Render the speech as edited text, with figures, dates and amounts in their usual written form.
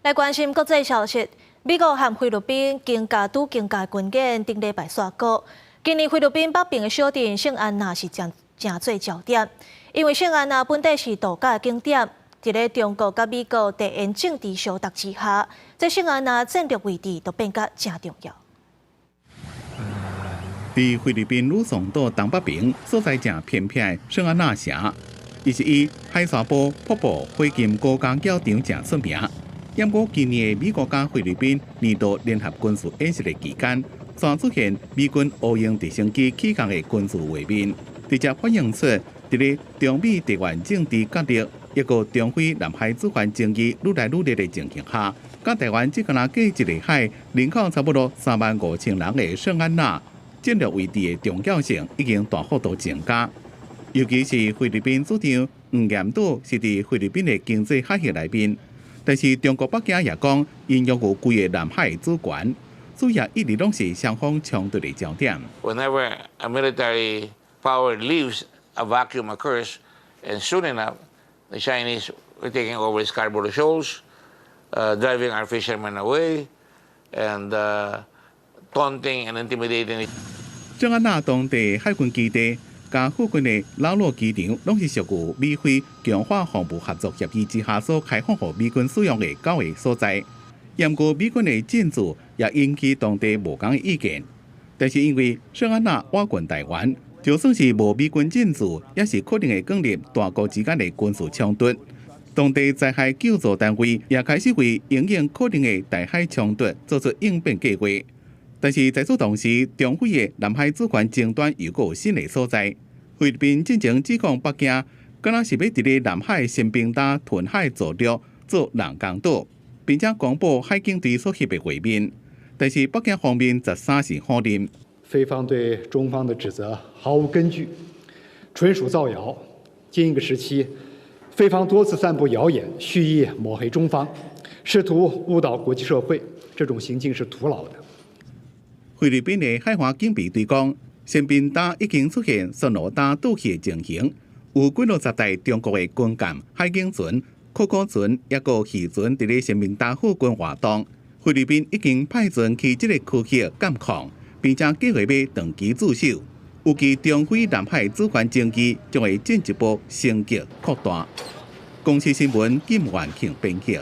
来关心国际消息，美国和菲律宾经加军舰顶礼拜刷稿。今年菲律宾北边的小镇圣安娜是正做焦点，因为圣安娜本地是度假景点，伫咧中国甲美国地缘政治相搭之下，这圣安娜战略位置都变甲真重要。伫菲律宾鲁松岛东北边所在正偏僻的圣安娜城，伊是以海沙坡瀑布火金国家教场正出名。不过今年美国甲菲律宾年度联合军事演习的期间，却出现美军乌鹰直升机起降的军事画面，直接反映出伫咧中美地缘政治角力，一个中非南海主权争议愈来愈烈的情形下，甲台湾只敢若隔一个海，人口差不多35000人的圣安娜，战略位置的重要性已经大幅度增加。尤其是菲律宾主张黄岩岛是伫菲律宾的经济海域内面。但是中国北京也讲，因拥有规个南海主权，所以也一直拢是双方冲突的焦点。Whenever a military power leaves, a vacuum occurs, and soon enough, the Chinese were taking over Scarborough Shoals, driving our fishermen away, and taunting and intimidating. 圣安娜当地海军基地。甲附近的老路机场，拢是属于美菲强化防务合作协议之下所开放予美军使用的交易所在。不过美军的进驻也引起当地无同的意见。但是因为圣安娜瓦近台湾，就算是无美军进驻，也是可能会建立大国之间的军事冲突。当地灾害救助单位也开始为应应可能的台海冲突做出应变计划。但是在此同时，中非的南海主权争端又有新的所在。菲律宾进前指控北京，敢若是要伫咧南海新兵搭屯海作陆做人工岛，并且公布海警队所翕的画面。但是北京方面则3是否认。菲方对中方的指责毫无根据，纯属造谣。近一个时期，菲方多次散布谣言，蓄意抹黑中方，试图误导国际社会，这种行径是徒劳的。菲律宾的海华警备队讲。新兵搭已经出现巡逻搭倒去的情形，有几60台中国的军舰、海警船、可可船，也有渔船伫咧新兵搭附近活动。菲律宾已经派船去这个区域监控，并且计划要长期驻守，预计中非南海主权争议将会进一步升级扩大。公视新闻金元庆编辑。